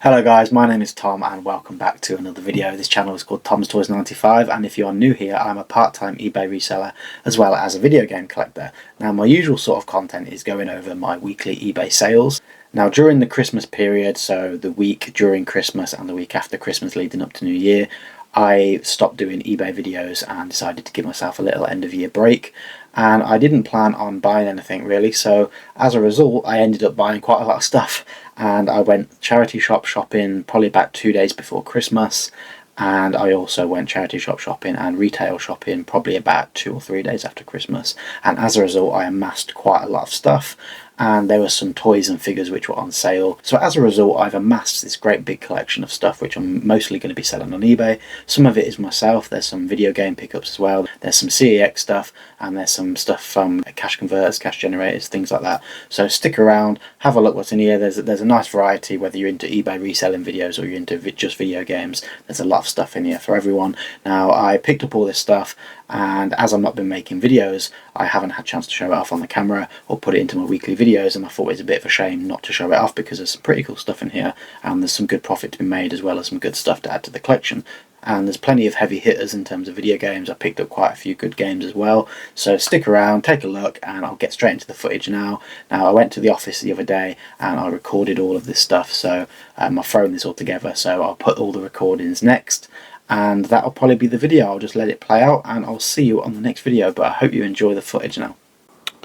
Hello guys, my name is Tom and welcome back to another video. This channel is called Tom's Toys 95, and if you are new here, I'm a part-time eBay reseller as well as a video game collector. Now my usual sort of content is going over my weekly eBay sales. Now during the Christmas period, so the week during Christmas and the week after Christmas leading up to New Year, I stopped doing eBay videos and decided to give myself a little end of year break. And I didn't plan on buying anything really, so as a result I ended up buying quite a lot of stuff. And I went charity shop shopping probably about 2 days before Christmas, and I also went charity shop shopping and retail shopping probably about 2 or 3 days after Christmas. And as a result I amassed quite a lot of stuff, and there were some toys and figures which were on sale. So as a result I've amassed this great big collection of stuff which I'm mostly going to be selling on eBay. Some of it is myself, there's some video game pickups as well, there's some CEX stuff, and there's some stuff from cash converters, cash generators, things like that. So stick around, have a look what's in here. There's a nice variety, whether you're into eBay reselling videos or you're into just video games. There's a lot of stuff in here for everyone. Now I picked up all this stuff, and as I've not been making videos I haven't had a chance to show it off on the camera or put it into my weekly videos, and I thought it was a bit of a shame not to show it off because there's some pretty cool stuff in here and there's some good profit to be made as well as some good stuff to add to the collection. And there's plenty of heavy hitters in terms of video games. I picked up quite a few good games as well, so stick around, take a look, and I'll get straight into the footage now. Now I went to the office the other day and I recorded all of this stuff, so I've thrown this all together, so I'll put all the recordings next, and that'll probably be the video. I'll just let it play out and I'll see you on the next video, but I hope you enjoy the footage now.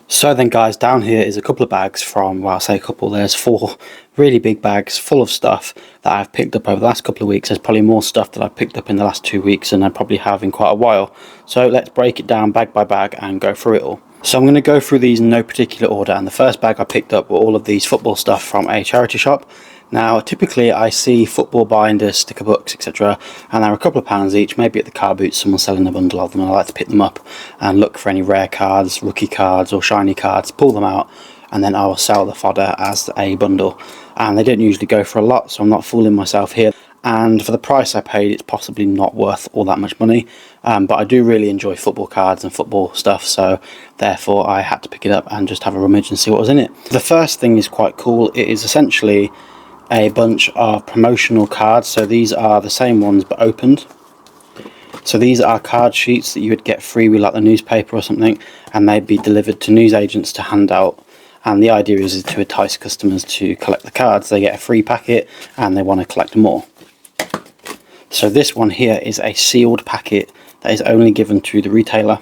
So then guys, down here is a couple of bags from, well I say a couple, there's 4 really big bags full of stuff that I've picked up over the last couple of weeks. There's probably more stuff that I've picked up in the last 2 weeks than I probably have in quite a while. So let's break it down bag by bag and go through it all. So I'm going to go through these in no particular order, and the first bag I picked up were all of these football stuff from a charity shop. Now typically I see football binders, sticker books, etc, and they're a couple of pounds each. Maybe at the car boot someone's selling a bundle of them, and I like to pick them up and look for any rare cards, rookie cards or shiny cards, pull them out, and then I will sell the fodder as a bundle. And they don't usually go for a lot, so I'm not fooling myself here. And for the price I paid, it's possibly not worth all that much money, but I do really enjoy football cards and football stuff, so therefore I had to pick it up and just have a rummage and see what was in it. The first thing is quite cool. It is essentially a bunch of promotional cards. So these are the same ones but opened. So these are card sheets that you would get free with like the newspaper or something, and they'd be delivered to newsagents to hand out. And the idea is to entice customers to collect the cards. They get a free packet and they want to collect more. So this one here is a sealed packet that is only given to the retailer.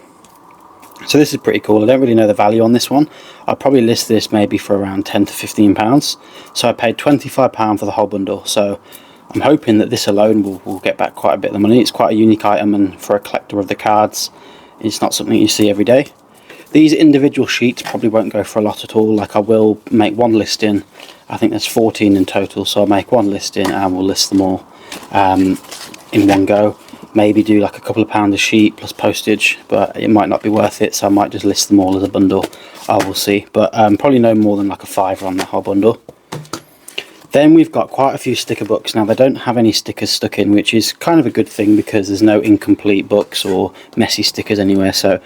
So this is pretty cool. I don't really know the value on this one. I'll probably list this maybe for around £10 to £15. So I paid £25 for the whole bundle. So I'm hoping that this alone will get back quite a bit of the money. It's quite a unique item, and for a collector of the cards, it's not something you see every day. These individual sheets probably won't go for a lot at all. Like I will make one listing. I think there's 14 in total, so I'll make one listing and we'll list them all in one go. Maybe do like a couple of pounds a sheet plus postage, but it might not be worth it, so I might just list them all as a bundle. I will see, but probably no more than like a £5 on the whole bundle. Then we've got quite a few sticker books. Now they don't have any stickers stuck in, which is kind of a good thing because there's no incomplete books or messy stickers anywhere. So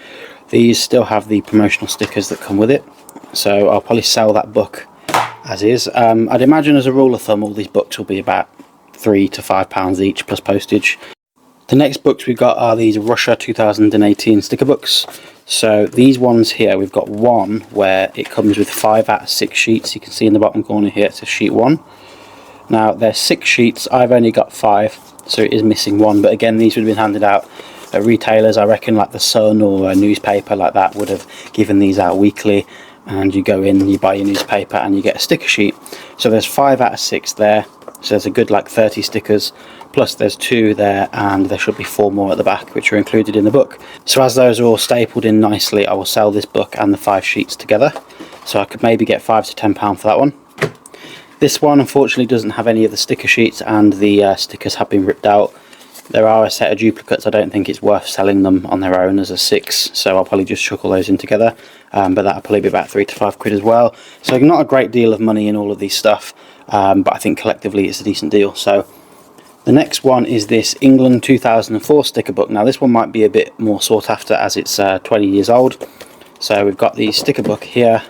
these still have the promotional stickers that come with it, so I'll probably sell that book as is. I'd imagine as a rule of thumb all these books will be about £3 to £5 each plus postage. The next books we've got are these Russia 2018 sticker books. So these ones here, we've got one where it comes with 5 out of 6 sheets. You can see in the bottom corner here it says sheet 1. Now there's 6 sheets, I've only got 5, so it is missing one. But again, these would have been handed out at retailers. I reckon like the Sun or a newspaper like that would have given these out weekly, and you go in, you buy your newspaper and you get a sticker sheet. So there's 5 out of 6 there, so there's a good like 30 stickers, plus there's 2 there, and there should be 4 more at the back which are included in the book. So as those are all stapled in nicely, I will sell this book and the 5 sheets together, so I could maybe get £5 to £10 for that one. This one unfortunately doesn't have any of the sticker sheets, and the stickers have been ripped out. There are a set of duplicates. I don't think it's worth selling them on their own as a 6, so I'll probably just chuck all those in together, but that'll probably be about £3 to £5 as well. So not a great deal of money in all of these stuff, but I think collectively it's a decent deal. So the next one is this England 2004 sticker book. Now this one might be a bit more sought after as it's 20 years old. So we've got the sticker book here,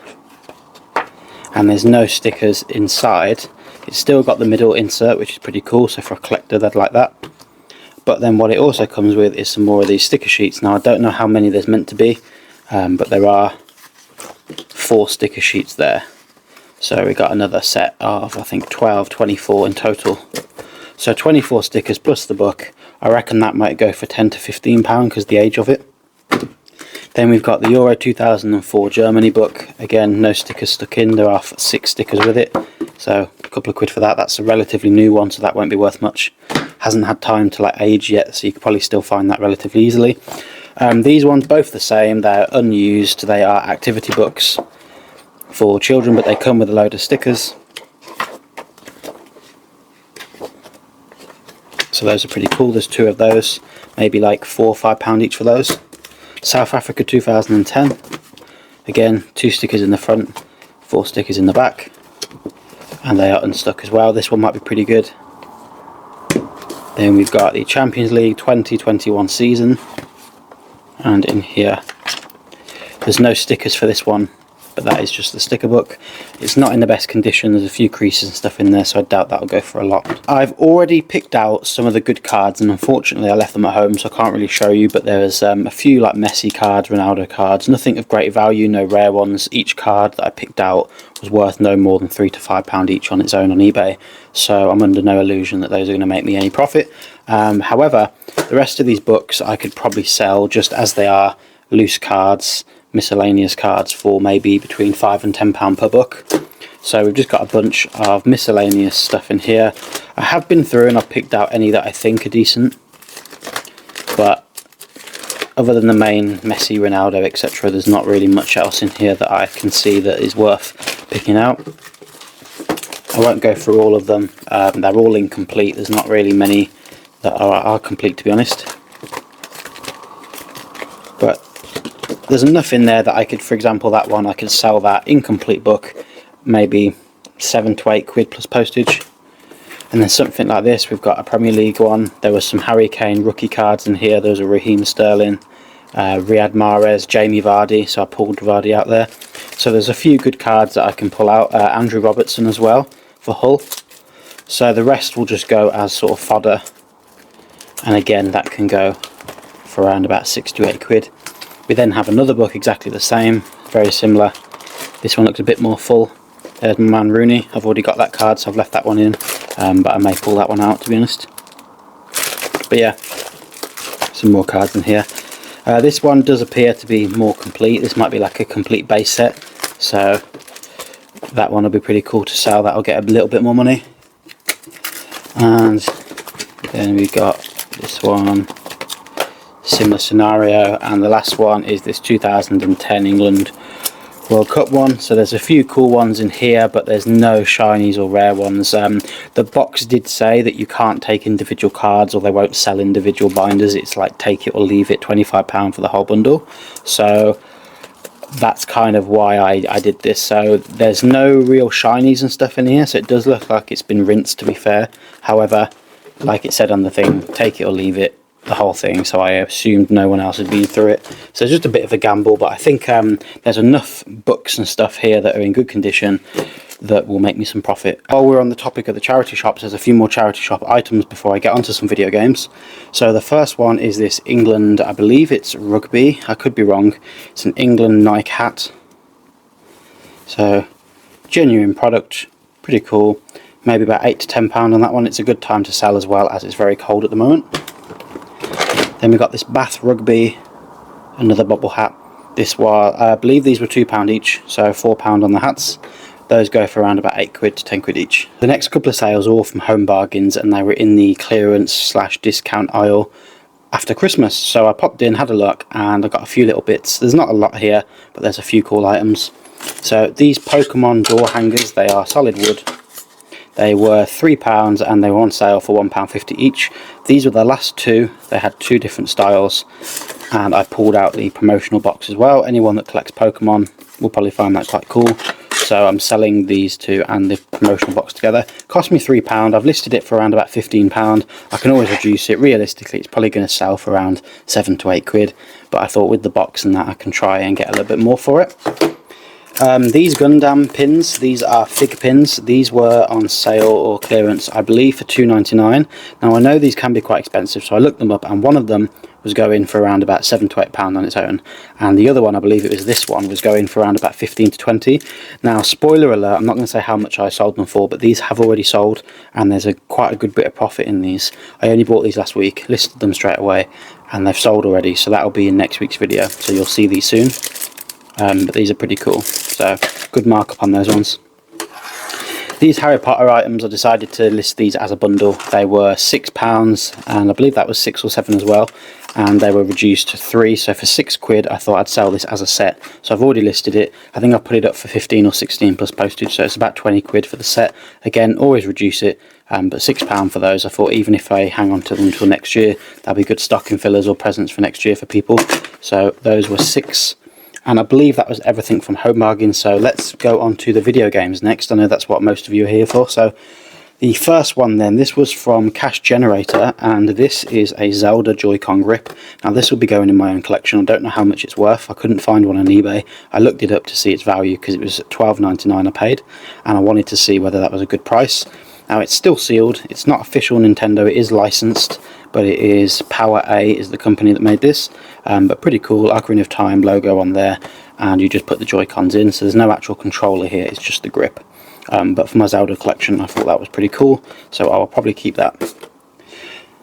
and there's no stickers inside. It's still got the middle insert, which is pretty cool, so for a collector they'd like that. But then what it also comes with is some more of these sticker sheets. Now I don't know how many there's meant to be, but there are 4 sticker sheets there. So we got another set of, I think, 12, 24 in total. So 24 stickers plus the book. I reckon that might go for £10 to £15 because the age of it. Then we've got the Euro 2004 Germany book. Again, no stickers stuck in. There are 6 stickers with it. So a couple of quid for that. That's a relatively new one, so that won't be worth much. Hasn't had time to like age yet, so you could probably still find that relatively easily. These ones, both the same. They're unused. They are activity books for children, but they come with a load of stickers. So those are pretty cool. There's 2 of those, maybe like £4 or £5 each for those. South Africa 2010. Again, 2 stickers in the front, 4 stickers in the back, and they are unstuck as well. This one might be pretty good. Then we've got the Champions League 2021 season, and in here there's no stickers for this one, but that is just the sticker book. It's not in the best condition. There's a few creases and stuff in there, so I doubt that'll go for a lot. I've already picked out some of the good cards, and unfortunately I left them at home, so I can't really show you, but there's a few like Messi cards, Ronaldo cards, nothing of great value, no rare ones. Each card that I picked out was worth no more than £3 to £5 each on its own on eBay, so I'm under no illusion that those are going to make me any profit. However, the rest of these books I could probably sell just as they are, loose cards, miscellaneous cards, for maybe between £5 and £10 per book. So we've just got a bunch of miscellaneous stuff in here. I have been through and I've picked out any that I think are decent, but other than the main Messi, Ronaldo, etc., there's not really much else in here that I can see that is worth picking out. I won't go through all of them. They're all incomplete. There's not really many that are complete, to be honest, but there's enough in there that I could, for example, that one, I could sell that incomplete book, maybe £7 to £8 plus postage. And then something like this, we've got a Premier League one. There was some Harry Kane rookie cards in here. Those are Raheem Sterling, Riyad Mahrez, Jamie Vardy, so I pulled Vardy out there. So there's a few good cards that I can pull out. Andrew Robertson as well for Hull. So the rest will just go as sort of fodder. And again, that can go for around about £6 to £8. We then have another book exactly the same, very similar. This one looks a bit more full. There's my man Rooney. I've already got that card, so I've left that one in, but I may pull that one out, to be honest. But yeah, some more cards in here. This one does appear to be more complete. This might be like a complete base set, so that one will be pretty cool to sell. That'll get a little bit more money. And then we got this one, similar scenario, and the last one is this 2010 England World Cup one. So there's a few cool ones in here, but there's no shinies or rare ones. The box did say that you can't take individual cards, or they won't sell individual binders. It's like take it or leave it, £25 for the whole bundle. So that's kind of why I did this. So there's no real shinies and stuff in here, so it does look like it's been rinsed, to be fair. However, like it said on the thing, take it or leave it, the whole thing, so I assumed no one else had been through it. So it's just a bit of a gamble, but I think there's enough books and stuff here that are in good condition that will make me some profit. While we're on the topic of the charity shops, there's a few more charity shop items before I get onto some video games. So the first one is this England, I believe it's rugby, I could be wrong. It's an England Nike hat. So genuine product, pretty cool. Maybe about £8 to £10 on that one. It's a good time to sell as well, as it's very cold at the moment. Then we got this Bath Rugby, another bobble hat. This was, I believe these were £2 each, so £4 on the hats. Those go for around about £8 to £10 each. The next couple of sales are all from Home Bargains, and they were in the clearance / discount aisle after Christmas. So I popped in, had a look, and I got a few little bits. There's not a lot here, but there's a few cool items. So these Pokemon door hangers, they are solid wood. They were £3 and they were on sale for £1.50 each. These were the last 2. They had 2 different styles, and I pulled out the promotional box as well. Anyone that collects Pokemon will probably find that quite cool. So I'm selling these 2 and the promotional box together. Cost me £3. I've listed it for around about £15. I can always reduce it. Realistically, it's probably going to sell for around £7 to £8, but I thought with the box and that I can try and get a little bit more for it. These Gundam pins, these are Fig pins. These were on sale or clearance, I believe, for £2.99. Now I know these can be quite expensive, so I looked them up, and one of them was going for around about £7 to £8 on its own, and the other one, I believe it was this one, was going for around about 15 to 20. Now, spoiler alert, I'm not going to say how much I sold them for, but these have already sold, and there's quite a good bit of profit in these. I only bought these last week, listed them straight away, and they've sold already, so that'll be in next week's video, so you'll see these soon. But these are pretty cool, so good markup on those ones. These Harry Potter items, I decided to list these as a bundle. They were £6, and I believe that was 6 or 7 as well, and they were reduced to 3, so for £6 I thought I'd sell this as a set. So I've already listed it. I think I put it up for 15 or 16 plus postage, so it's about £20 for the set. Again, always reduce it, but £6 for those. I thought even if I hang on to them until next year, that'll be good stocking fillers or presents for next year for people. So those were 6. And I believe that was everything from Home Bargains, so let's go on to the video games next. I know that's what most of you are here for. So the first one then, this was from Cash Generator, and this is a Zelda Joy-Con grip. Now this will be going in my own collection. I don't know how much it's worth. I couldn't find one on eBay. I looked it up to see its value because it was £12.99 I paid, and I wanted to see whether that was a good price. Now it's still sealed, it's not official Nintendo, it is licensed, but it is Power A is the company that made this, but pretty cool, Ocarina of Time logo on there, and you just put the Joy-Cons in, so there's no actual controller here, it's just the grip. But for my Zelda collection I thought that was pretty cool, so I'll probably keep that.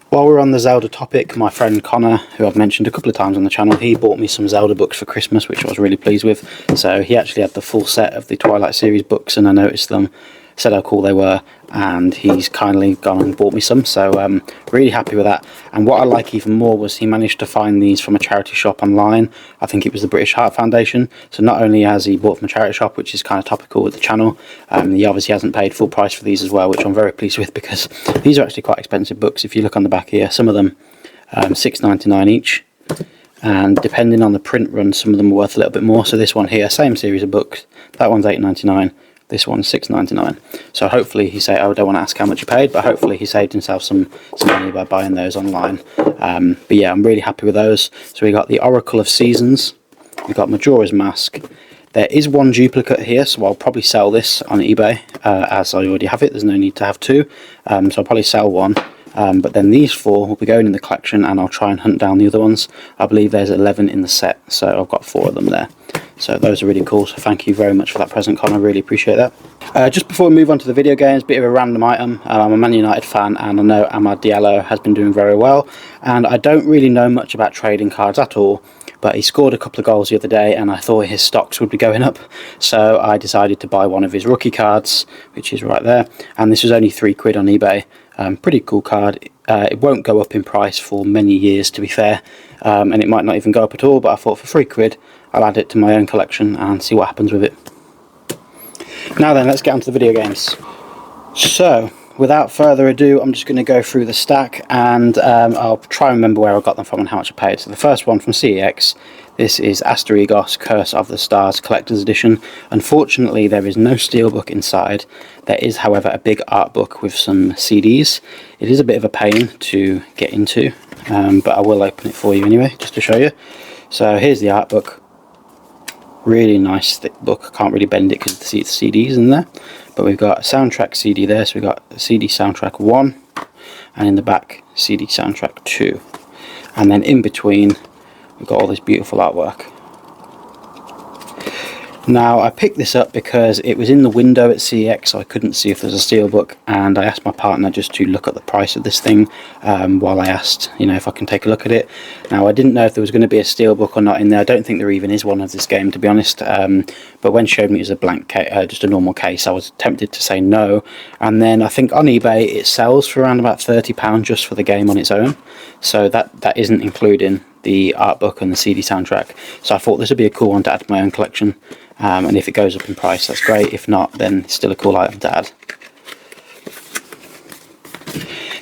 While we're on the Zelda topic, my friend Connor, who I've mentioned a couple of times on the channel, he bought me some Zelda books for Christmas, which I was really pleased with. So he actually had the full set of the Twilight series books, and I noticed them, said how cool they were, and he's kindly gone and bought me some, so really happy with that. And what I like even more was he managed to find these from a charity shop online. I think it was the British Heart Foundation. So not only has he bought from a charity shop, which is kind of topical with the channel, he obviously hasn't paid full price for these as well, which I'm very pleased with, because these are actually quite expensive books. If you look on the back here, some of them £6.99 each, and depending on the print run, some of them are worth a little bit more. So this one here, same series of books, that one's £8.99. This one's £6.99. So hopefully he saved, I don't want to ask how much he paid, but hopefully he saved himself some money by buying those online. But yeah, I'm really happy with those. So we got the Oracle of Seasons, we got Majora's Mask. There is one duplicate here, so I'll probably sell this on eBay, as I already have it. There's no need to have two, so I'll probably sell one. But then these 4 will be going in the collection, and I'll try and hunt down the other ones. I believe there's 11 in the set, so I've got 4 of them there. So those are really cool, so thank you very much for that present, Con. I really appreciate that. Just before we move on to the video games, bit of a random item. I'm a Man United fan, and I know Amad Diallo has been doing very well, and I don't really know much about trading cards at all, but he scored a couple of goals the other day, and I thought his stocks would be going up, so I decided to buy one of his rookie cards, which is right there, and this was only £3 on eBay. Pretty cool card. It won't go up in price for many years, to be fair, and it might not even go up at all, but I thought for £3 I'll add it to my own collection and see what happens with it. Now then, let's get on to the video games. So without further ado, I'm just going to go through the stack, and I'll try and remember where I got them from and how much I paid. So the first one from CEX, this is Asterigos Curse of the Stars Collector's Edition. Unfortunately, there is no steelbook inside. There is, however, a big art book with some CDs. It is a bit of a pain to get into, but I will open it for you anyway, just to show you. So here's the art book. Really nice thick book. I can't really bend it because the CD's in there, but we've got a soundtrack CD there, so we've got CD soundtrack 1, and in the back CD soundtrack 2, and then in between we've got all this beautiful artwork. Now I picked this up because it was in the window at CEX, so I couldn't see if there's a steelbook, and I asked my partner just to look at the price of this thing while I asked, you know, if I can take a look at it. Now I didn't know if there was going to be a steelbook or not in there. I don't think there even is one of this game, to be honest, but when she showed me it was a blank case, just a normal case, I was tempted to say no. And then I think on eBay it sells for around about £30 just for the game on its own, so that isn't including the art book and the CD soundtrack. So I thought this would be a cool one to add to my own collection, and if it goes up in price, that's great. If not, then it's still a cool item to add.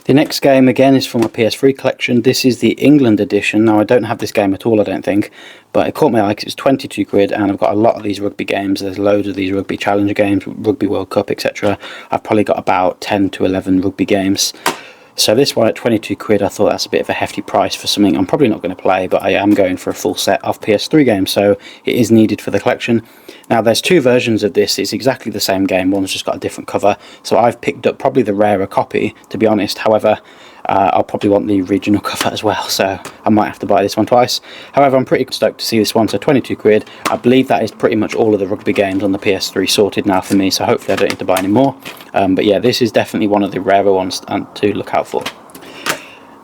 The next game again is from my PS3 collection. This is the England edition. Now I don't have this game at all, I don't think, but it caught my eye because it's £22, and I've got a lot of these rugby games. There's loads of these rugby challenger games, Rugby World Cup, etc. I've probably got about 10 to 11 rugby games. So this one at 22 quid, I thought that's a bit of a hefty price for something I'm probably not going to play, but I am going for a full set of PS3 games, so it is needed for the collection. Now there's two versions of this. It's exactly the same game, one's just got a different cover, so I've picked up probably the rarer copy, to be honest. However, I'll probably want the original cover as well, so I might have to buy this one twice. However, I'm pretty stoked to see this one, so 22 quid. I believe that is pretty much all of the rugby games on the PS3 sorted now for me, so hopefully I don't need to buy any more. But yeah, this is definitely one of the rarer ones to look out for.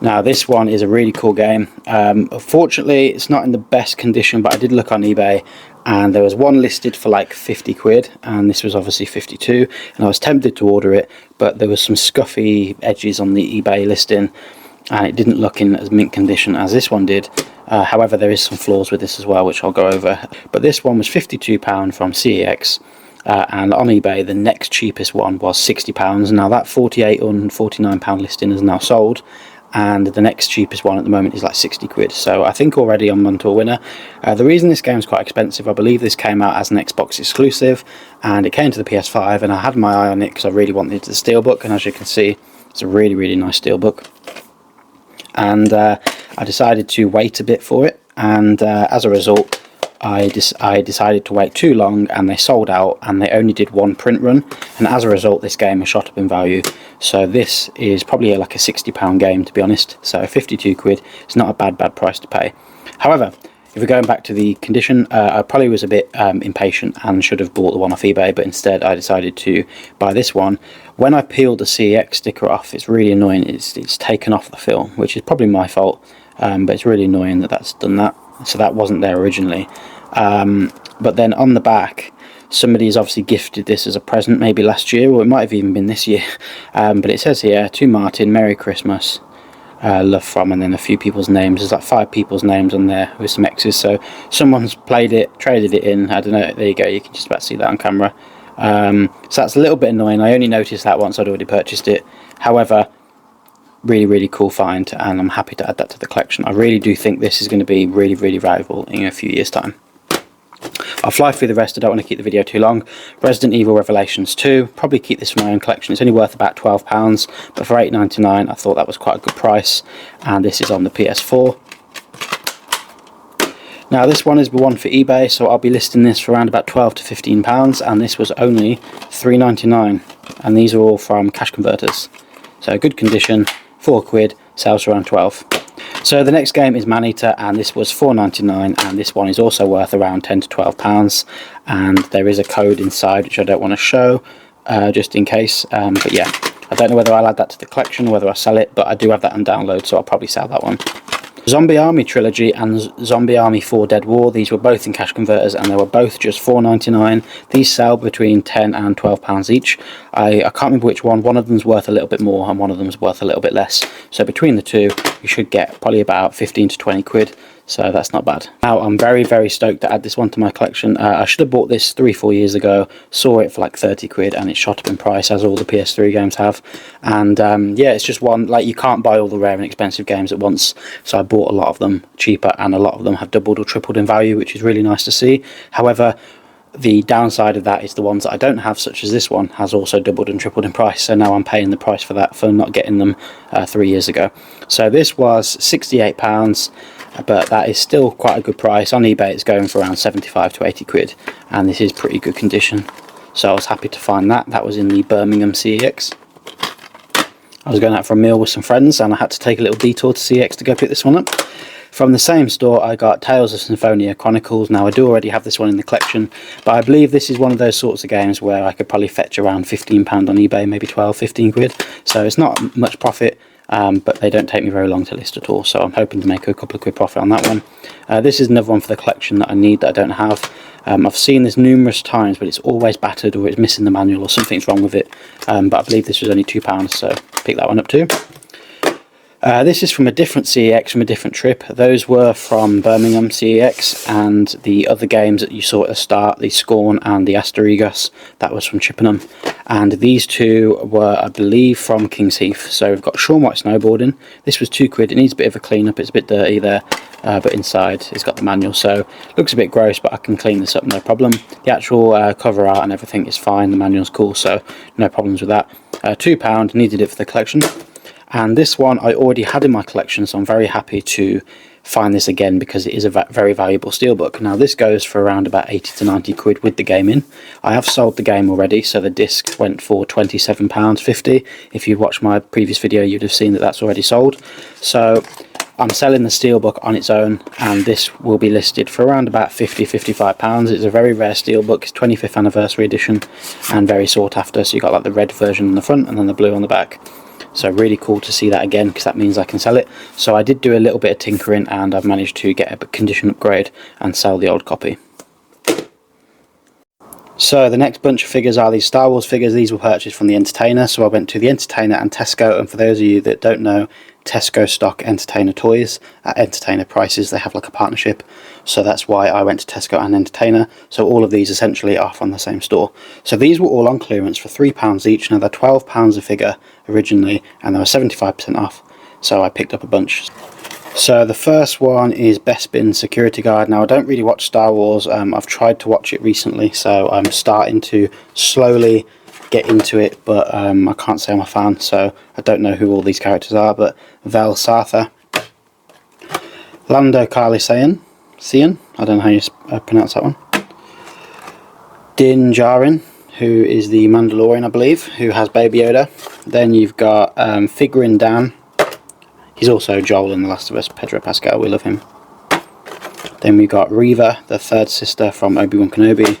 Now this one is a really cool game. Unfortunately, it's not in the best condition, but I did look on eBay, and there was one listed for like 50 quid, and this was obviously 52, and I was tempted to order it, but there was some scuffy edges on the eBay listing, and it didn't look in as mint condition as this one did. However, there is some flaws with this as well, which I'll go over. But this one was £52 from CEX, and on eBay the next cheapest one was £60. Now that £48 and £49 listing is now sold, and the next cheapest one at the moment is like 60 quid, so I think already I'm onto a winner. The reason this game is quite expensive, I believe this came out as an Xbox exclusive, and it came to the PS5, and I had my eye on it because I really wanted the SteelBook, and as you can see, it's a really nice SteelBook. And I decided to wait a bit for it, and as a result I decided to wait too long, and they sold out, and they only did one print run, and as a result this game has shot up in value. So this is probably like a £60 game, to be honest, so 52 quid is not a bad price to pay. However, if we're going back to the condition, I probably was a bit impatient and should have bought the one off eBay, but instead I decided to buy this one. When I peeled the CEX sticker off, it's really annoying, it's taken off the film, which is probably my fault, but it's really annoying that that's done that. So that wasn't there originally. But then on the back, somebody has obviously gifted this as a present, maybe last year, or it might have even been this year. But it says here, to Martin, Merry Christmas, love from, and then a few people's names. There's like 5 people's names on there with some X's, so someone's played it, traded it in, I don't know, there you go, you can just about see that on camera. So that's a little bit annoying. I only noticed that once I'd already purchased it. However, really cool find, and I'm happy to add that to the collection. I really do think this is going to be really valuable in a few years time. I'll fly through the rest, I don't want to keep the video too long. Resident Evil Revelations 2, probably keep this for my own collection. It's only worth about £12, but for £8.99 I thought that was quite a good price, and this is on the PS4. Now this one is the one for eBay, so I'll be listing this for around about £12 to £15, and this was only £3.99, and these are all from cash converters. So good condition, 4 quid, sells for around 12. So the next game is Maneater, and this was £4.99, and this one is also worth around £10 to £12, and there is a code inside which I don't want to show, just in case, but yeah, I don't know whether I'll add that to the collection or whether I'll sell it, but I do have that on download, so I'll probably sell that one. Zombie Army Trilogy and Zombie Army 4 Dead War, these were both in cash converters, and they were both just £4.99. These sell between £10 and £12 each. I can't remember which one. One of them's worth a little bit more and one of them's worth a little bit less, so between the two you should get probably about 15 to 20 quid, so that's not bad. Now I'm very stoked to add this one to my collection. I should have bought this 3-4 years ago, saw it for like 30 quid, and it shot up in price as all the PS3 games have, and yeah, it's just one, like, you can't buy all the rare and expensive games at once, so I bought a lot of them cheaper, and a lot of them have doubled or tripled in value, which is really nice to see. However, the downside of that is the ones that I don't have, such as this one, has also doubled and tripled in price, so now I'm paying the price for that for not getting them 3 years ago. So this was £68, but that is still quite a good price. On eBay it's going for around 75 to 80 quid, and this is pretty good condition, so I was happy to find that. That was in the Birmingham CEX. I was going out for a meal with some friends, and I had to take a little detour to CEX to go pick this one up. From the same store I got Tales of Symphonia Chronicles. Now I do already have this one in the collection, but I believe this is one of those sorts of games where I could probably fetch around £15 on eBay, maybe 12-15 quid, so it's not much profit, but they don't take me very long to list at all, so I'm hoping to make a couple of quid profit on that one. This is another one for the collection that I need that I don't have. I've seen this numerous times, but it's always battered or it's missing the manual or something's wrong with it, but I believe this was only £2, so pick that one up too. This is from a different CEX, from a different trip. Those were from Birmingham CEX, and the other games that you saw at the start, the Scorn and the Asterigos, that was from Chippenham. And these two were, I believe, from King's Heath. So we've got Shaun White Snowboarding. This was 2 quid. It needs a bit of a clean up. It's a bit dirty there, but inside it's got the manual, so looks a bit gross, but I can clean this up, no problem. The actual cover art and everything is fine. The manual's cool, so no problems with that. £2, needed it for the collection. And this one I already had in my collection, so I'm very happy to find this again because it is a very valuable steelbook. Now this goes for around about 80 to 90 quid with the game in. I have sold the game already, so the disc went for £27.50. If you watched my previous video, you'd have seen that that's already sold. So I'm selling the steelbook on its own, and this will be listed for around about £50–55. It's a very rare steelbook. It's 25th anniversary edition and very sought after. So you got like the red version on the front and then the blue on the back. So really cool to see that again, because that means I can sell it. So I did do a little bit of tinkering, and I've managed to get a condition upgrade and sell the old copy. So the next bunch of figures are these Star Wars figures. These were purchased from the Entertainer. So I went to the Entertainer and Tesco, and for those of you that don't know, Tesco stock Entertainer toys at Entertainer prices. They have like a partnership, so that's why I went to Tesco and Entertainer. So all of these essentially are from the same store. So these were all on clearance for £3 each. Now they're £12 a figure originally, and they were 75% off, so I picked up a bunch. So the first one is Bespin Security Guard. Now I don't really watch Star Wars. I've tried to watch it recently, so I'm starting to slowly get into it, but I can't say I'm a fan, so I don't know who all these characters are. But Vel Sartha, Lando Calrissian, I don't know how you pronounce that one, Din Djarin, who is the Mandalorian, I believe, who has Baby Yoda. Then you've got Figrin Dan. He's also Joel in The Last of Us, Pedro Pascal, we love him. Then we've got Reva, the third sister from Obi-Wan Kenobi.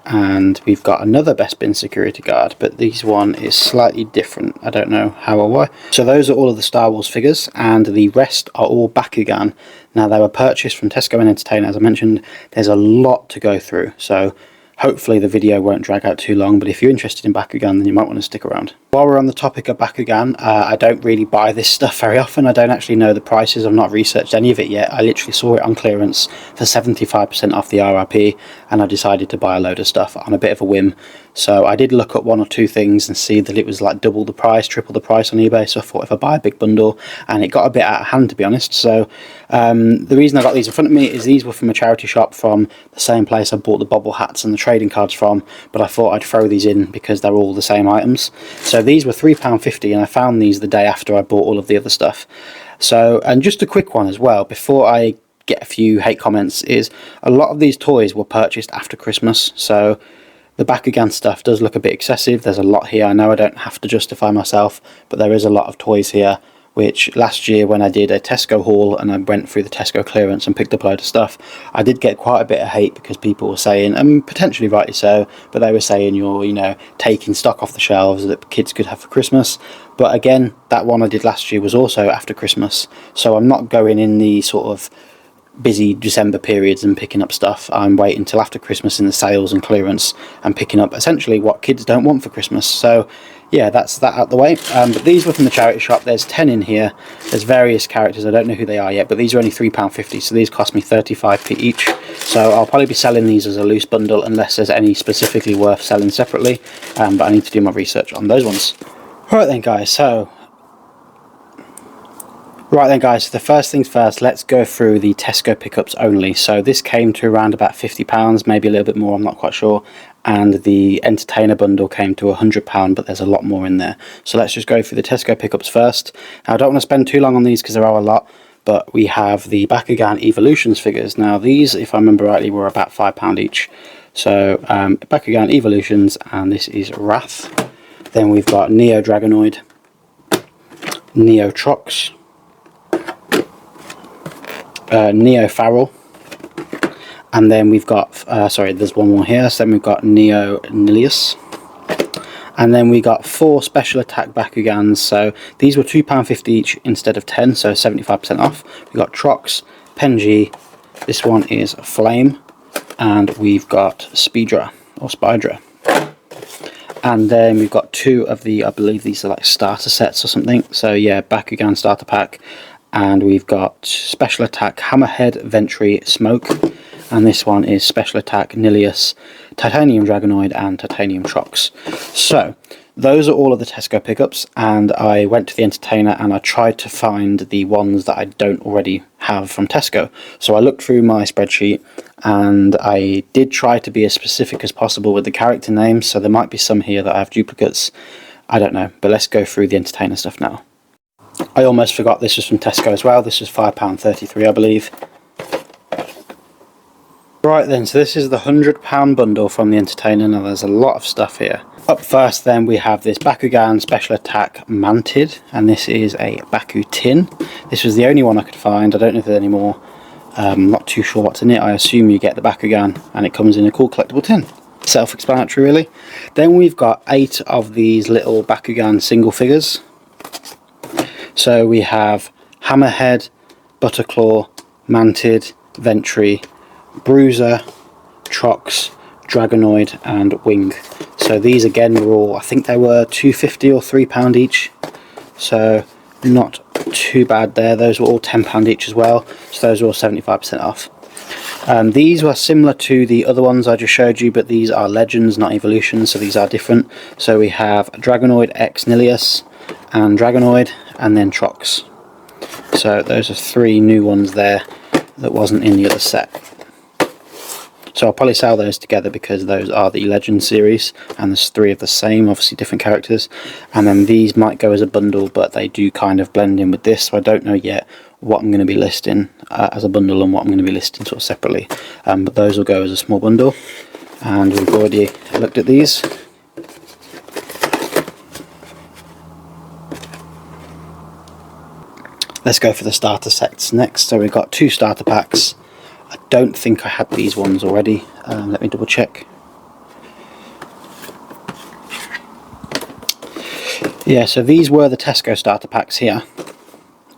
And we've got another Bespin Security Guard, but this one is slightly different. I don't know how or why. So those are all of the Star Wars figures, and the rest are all Bakugan. Now they were purchased from Tesco and Entertainer, as I mentioned. There's a lot to go through, so hopefully the video won't drag out too long, but if you're interested in Bakugan, then you might want to stick around. While we're on the topic of Bakugan, I don't really buy this stuff very often. I don't actually know the prices. I've not researched any of it yet. I literally saw it on clearance for 75% off the R.R.P, and I decided to buy a load of stuff on a bit of a whim. So I did look up one or two things and see that it was like double the price, triple the price on eBay. So I thought if I buy a big bundle, and it got a bit out of hand, to be honest. So the reason I got these in front of me is these were from a charity shop from the same place I bought the Bobble Hats and the trading cards from, but I thought I'd throw these in because they're all the same items. So these were £3.50, and I found these the day after I bought all of the other stuff. So, and just a quick one as well before I get a few hate comments, is a lot of these toys were purchased after Christmas. So the Bakugan stuff does look a bit excessive. There's a lot here. I know I don't have to justify myself, but there is a lot of toys here, which last year when I did a Tesco haul and I went through the Tesco clearance and picked up a load of stuff, I did get quite a bit of hate because people were saying, and potentially rightly so, but they were saying you're, you know, taking stock off the shelves that kids could have for Christmas. But again, that one I did last year was also after Christmas, so I'm not going in the sort of busy December periods and picking up stuff. I'm waiting until after Christmas in the sales and clearance and picking up essentially what kids don't want for Christmas. So yeah, that's that out the way. But these were from the charity shop. There's 10 in here. There's various characters. I don't know who they are yet, but these are only £3.50, so these cost me 35p each. So I'll probably be selling these as a loose bundle unless there's any specifically worth selling separately, but I need to do my research on those ones. Right then guys, the first things first, let's go through the Tesco pickups only. So this came to around about £50, maybe a little bit more, I'm not quite sure. And the Entertainer bundle came to £100, but there's a lot more in there. So let's just go through the Tesco pickups first. Now I don't want to spend too long on these because there are a lot, but we have the Bakugan Evolutions figures. Now these, if I remember rightly, were about £5 each. So Bakugan Evolutions, and this is Wrath. Then we've got Neo Dragonoid, Neo Trox, Neo Farrell, and then we've got sorry, there's one more here. So then we've got Neo Nilius, and then we got 4 special attack Bakugans. So these were £2.50 each instead of 10, so 75% off. We've got Trox, Penji, this one is Flame, and we've got Speedra or Spydra. And then we've got 2 of the, I believe these are like starter sets or something. So yeah, Bakugan starter pack. And we've got special attack Hammerhead, Ventry, Smoke. And this one is special attack Nilius, Titanium Dragonoid, and Titanium Trox. So those are all of the Tesco pickups, and I went to the Entertainer and I tried to find the ones that I don't already have from Tesco. So I looked through my spreadsheet and I did try to be as specific as possible with the character names, so there might be some here that I have duplicates. I don't know, but let's go through the Entertainer stuff now. I almost forgot this was from Tesco as well. This was £5.33 I believe. Right then, so this is the £100 bundle from the Entertainer. Now there's a lot of stuff here. Up first then we have this BAKUGAN Special Attack Manted, and this is a Baku tin. This was the only one I could find. I don't know if there's any more. Not too sure what's in it. I assume you get the BAKUGAN and it comes in a cool collectible tin. Self-explanatory really. Then we've got 8 of these little BAKUGAN single figures. So we have Hammerhead, Butterclaw, Manted, Ventry, Bruiser, Trox, Dragonoid and Wing. So these again were all, I think they were £2.50 or £3 each, so not too bad there. Those were all £10 each as well, so those were all 75% off. These were similar to the other ones I just showed you, but these are Legends, not Evolutions, so these are different. So we have Dragonoid X Nilius and Dragonoid, and then Trox. So those are 3 new ones there that wasn't in the other set. So I'll probably sell those together because those are the Legend series and there's 3 of the same, obviously different characters. And then these might go as a bundle, but they do kind of blend in with this, so I don't know yet what I'm going to be listing as a bundle and what I'm going to be listing sort of separately. But those will go as a small bundle, and we've already looked at these. Let's go for the starter sets next. So we've got 2 starter packs. I don't think I had these ones already. Let me double check. Yeah, so these were the Tesco starter packs here,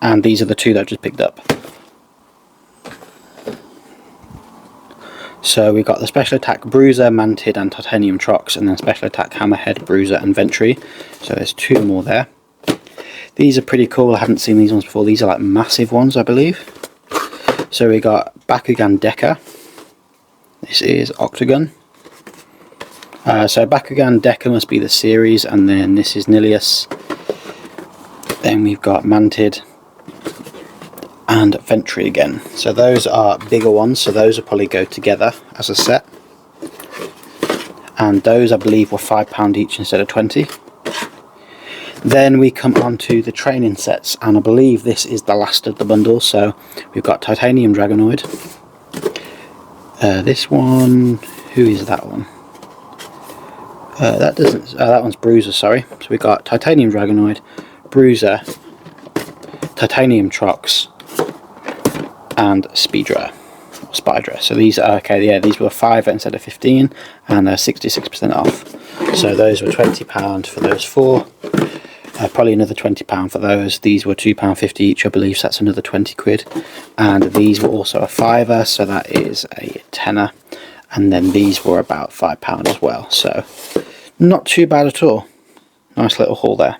and these are the 2 that I've just picked up. So we've got the Special Attack Bruiser, Manted and Titanium Trox, and then Special Attack Hammerhead, Bruiser and Ventry. So there's 2 more there. These are pretty cool. I haven't seen these ones before. These are like massive ones, I believe. So we got Bakugan Deca. This is Octagon. So Bakugan Deca must be the series, and then this is Nilius. Then we've got Manted and Ventry again. So those are bigger ones, so those will probably go together as a set. And those I believe were £5 each instead of 20. Then we come on to the training sets, and I believe this is the last of the bundle. So we've got Titanium Dragonoid. This one, who is that one? That one's Bruiser, sorry. So we've got Titanium Dragonoid, Bruiser, Titanium Trox, and Spydra. So these are, okay, yeah, these were 5 instead of 15, and they're 66% off. So those were £20 for those 4. Probably another £20 for those. These were £2.50 each, I believe, so that's another 20 quid. And these were also a £5, so that is a tenner. And then these were about £5 as well, so not too bad at all. Nice little haul there.